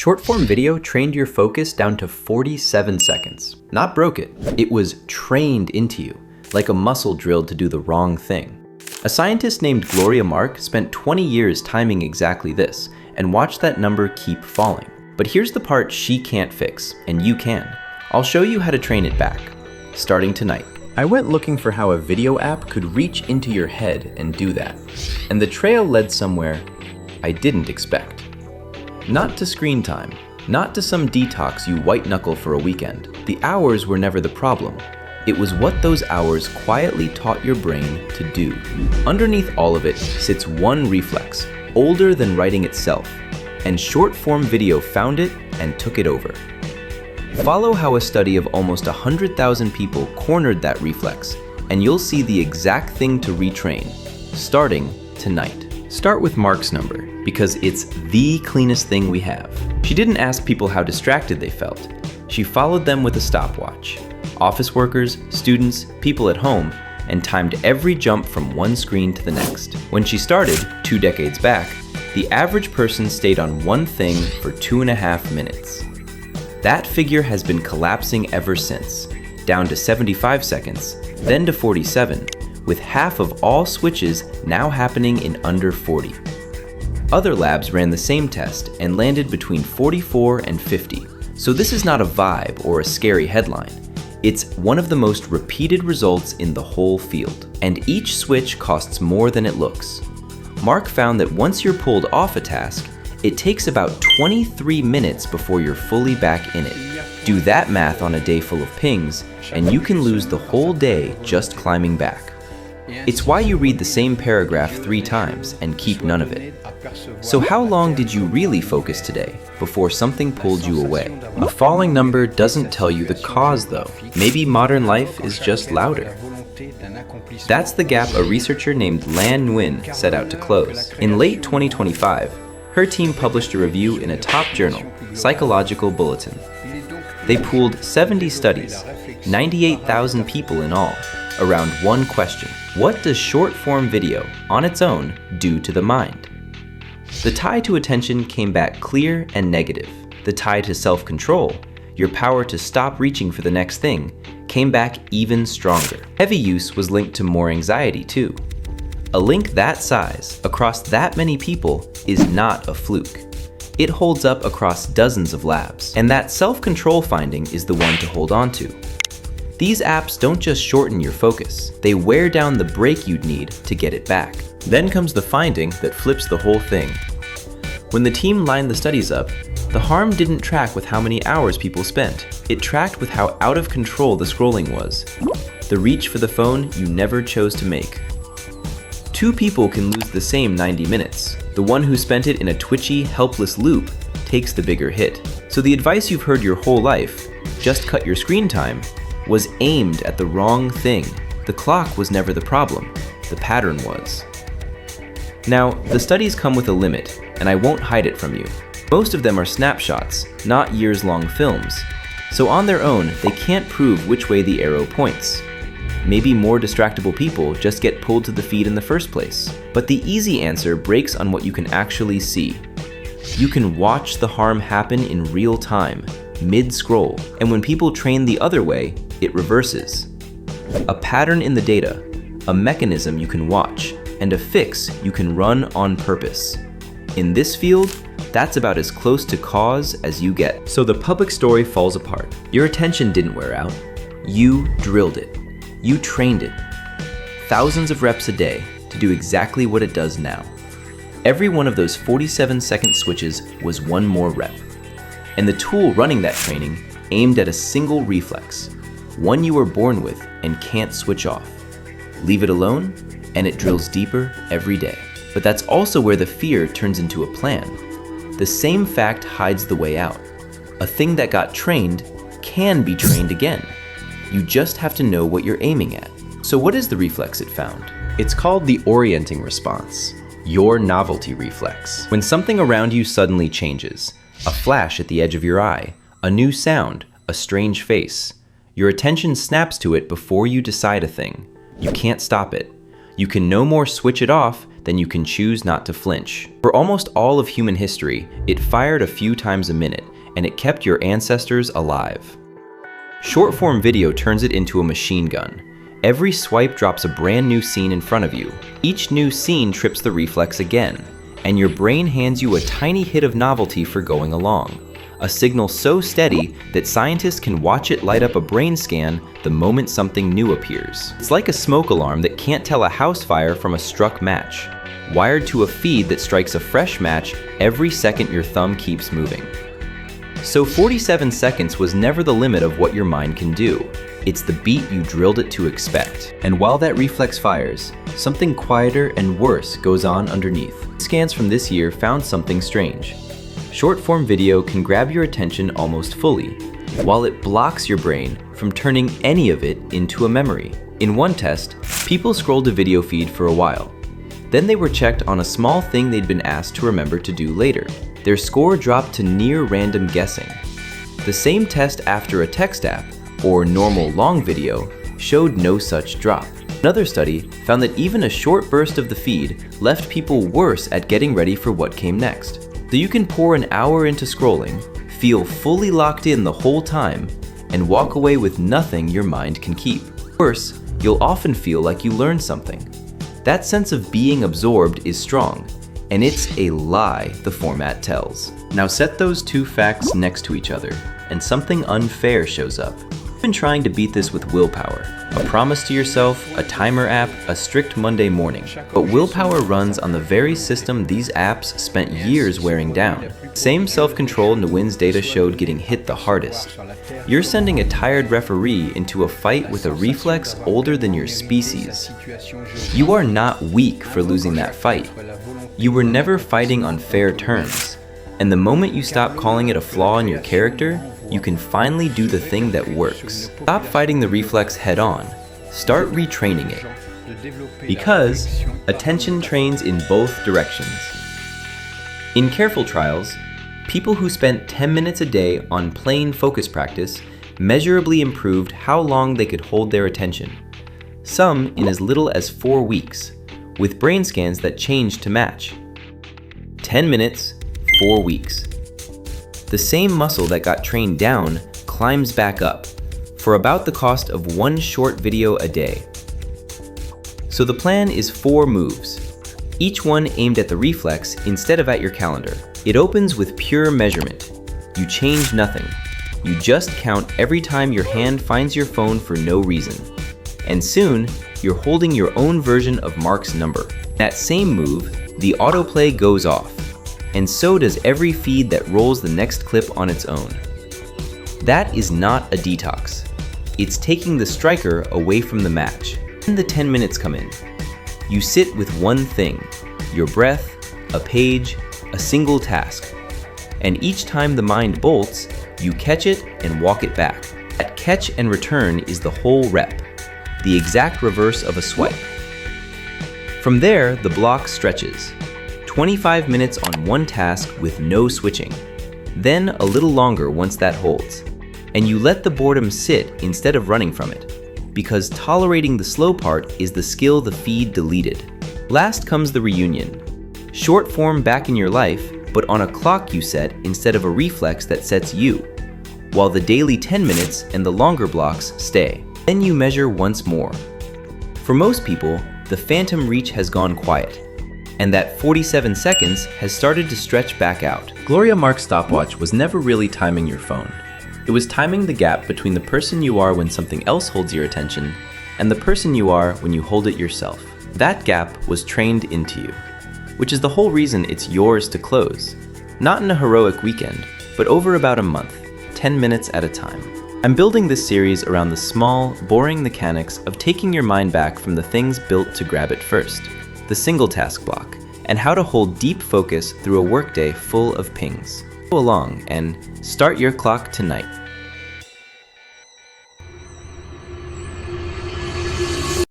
Short-form video trained your focus down to 47 seconds. Not broke it, it was trained into you, like a muscle drilled to do the wrong thing. A scientist named Gloria Mark spent 20 years timing exactly this, and watched that number keep falling. But here's the part she can't fix, and you can. I'll show you how to train it back, starting tonight. I went looking for how a video app could reach into your head and do that, and the trail led somewhere I didn't expect. Not to screen time, not to some detox you white-knuckle for a weekend. The hours were never the problem. It was what those hours quietly taught your brain to do. Underneath all of it sits one reflex, older than writing itself, and short-form video found it and took it over. Follow how a study of almost 100,000 people cornered that reflex, and you'll see the exact thing to retrain, starting tonight. Start with Mark's number, because it's the cleanest thing we have. She didn't ask people how distracted they felt. She followed them with a stopwatch. Office workers, students, people at home, and timed every jump from one screen to the next. When she started, 2 decades back, the average person stayed on one thing for 2.5 minutes. That figure has been collapsing ever since, down to 75 seconds, then to 47, with half of all switches now happening in under 40. Other labs ran the same test and landed between 44 and 50, so this is not a vibe or a scary headline. It's one of the most repeated results in the whole field, and each switch costs more than it looks. Mark found that once you're pulled off a task, it takes about 23 minutes before you're fully back in it. Do that math on a day full of pings, and you can lose the whole day just climbing back. It's why you read the same paragraph 3 times and keep none of it. So how long did you really focus today before something pulled you away? A falling number doesn't tell you the cause though. Maybe modern life is just louder. That's the gap a researcher named Lan Nguyen set out to close. In late 2025, her team published a review in a top journal, Psychological Bulletin. They pooled 70 studies, 98,000 people in all, around one question. What does short-form video, on its own, do to the mind? The tie to attention came back clear and negative. The tie to self-control, your power to stop reaching for the next thing, came back even stronger. Heavy use was linked to more anxiety too. A link that size, across that many people, is not a fluke. It holds up across dozens of labs, and that self-control finding is the one to hold on to. These apps don't just shorten your focus, they wear down the brake you'd need to get it back. Then comes the finding that flips the whole thing. When the team lined the studies up, the harm didn't track with how many hours people spent. It tracked with how out of control the scrolling was. The reach for the phone you never chose to make. 2 people can lose the same 90 minutes. The one who spent it in a twitchy, helpless loop takes the bigger hit. So the advice you've heard your whole life, just cut your screen time, was aimed at the wrong thing. The clock was never the problem, the pattern was. Now, the studies come with a limit, and I won't hide it from you. Most of them are snapshots, not years-long films, so on their own, they can't prove which way the arrow points. Maybe more distractible people just get pulled to the feed in the first place. But the easy answer breaks on what you can actually see. You can watch the harm happen in real time, mid-scroll, and when people train the other way, it reverses. A pattern in the data, a mechanism you can watch, and a fix you can run on purpose. In this field, that's about as close to cause as you get. So the public story falls apart. Your attention didn't wear out. You drilled it. You trained it. Thousands of reps a day to do exactly what it does now. Every one of those 47-second switches was one more rep. And the tool running that training aimed at a single reflex, one you were born with and can't switch off. Leave it alone, and it drills deeper every day. But that's also where the fear turns into a plan. The same fact hides the way out. A thing that got trained can be trained again. You just have to know what you're aiming at. So what is the reflex it found? It's called the orienting response, your novelty reflex. When something around you suddenly changes, a flash at the edge of your eye, a new sound, a strange face, your attention snaps to it before you decide a thing. You can't stop it. You can no more switch it off then you can choose not to flinch. For almost all of human history, it fired a few times a minute, and it kept your ancestors alive. Short-form video turns it into a machine gun. Every swipe drops a brand new scene in front of you. Each new scene trips the reflex again, and your brain hands you a tiny hit of novelty for going along. A signal so steady that scientists can watch it light up a brain scan the moment something new appears. It's like a smoke alarm that can't tell a house fire from a struck match, wired to a feed that strikes a fresh match every second your thumb keeps moving. So 47 seconds was never the limit of what your mind can do. It's the beat you drilled it to expect. And while that reflex fires, something quieter and worse goes on underneath. Scans from this year found something strange. Short-form video can grab your attention almost fully, while it blocks your brain from turning any of it into a memory. In one test, people scrolled a video feed for a while. Then they were checked on a small thing they'd been asked to remember to do later. Their score dropped to near random guessing. The same test after a text app, or normal long video, showed no such drop. Another study found that even a short burst of the feed left people worse at getting ready for what came next. So you can pour an hour into scrolling, feel fully locked in the whole time, and walk away with nothing your mind can keep. Worse, you'll often feel like you learned something. That sense of being absorbed is strong, and it's a lie the format tells. Now set those two facts next to each other, and something unfair shows up. You've been trying to beat this with willpower, a promise to yourself, a timer app, a strict Monday morning. But willpower runs on the very system these apps spent years wearing down. Same self-control Nguyen's data showed getting hit the hardest. You're sending a tired referee into a fight with a reflex older than your species. You are not weak for losing that fight. You were never fighting on fair terms. And the moment you stop calling it a flaw in your character, you can finally do the thing that works. Stop fighting the reflex head on. Start retraining it. Because attention trains in both directions. In careful trials, people who spent 10 minutes a day on plain focus practice measurably improved how long they could hold their attention. Some in as little as 4 weeks, with brain scans that changed to match. 10 minutes, 4 weeks. The same muscle that got trained down climbs back up, for about the cost of one short video a day. So the plan is 4 moves, each one aimed at the reflex instead of at your calendar. It opens with pure measurement. You change nothing. You just count every time your hand finds your phone for no reason. And soon, you're holding your own version of Mark's number. That same move, the autoplay goes off. And so does every feed that rolls the next clip on its own. That is not a detox. It's taking the striker away from the match. Then the 10 minutes come in. You sit with one thing, your breath, a page, a single task. And each time the mind bolts, you catch it and walk it back. That catch and return is the whole rep, the exact reverse of a swipe. From there, the block stretches. 25 minutes on one task with no switching, then a little longer once that holds. And you let the boredom sit instead of running from it, because tolerating the slow part is the skill the feed deleted. Last comes the reunion. Short form back in your life, but on a clock you set instead of a reflex that sets you, while the daily 10 minutes and the longer blocks stay. Then you measure once more. For most people, the phantom reach has gone quiet, and that 47 seconds has started to stretch back out. Gloria Mark's stopwatch was never really timing your phone. It was timing the gap between the person you are when something else holds your attention and the person you are when you hold it yourself. That gap was trained into you, which is the whole reason it's yours to close. Not in a heroic weekend, but over about a month, 10 minutes at a time. I'm building this series around the small, boring mechanics of taking your mind back from the things built to grab it first. The single task block, and how to hold deep focus through a workday full of pings. Go along and start your clock tonight.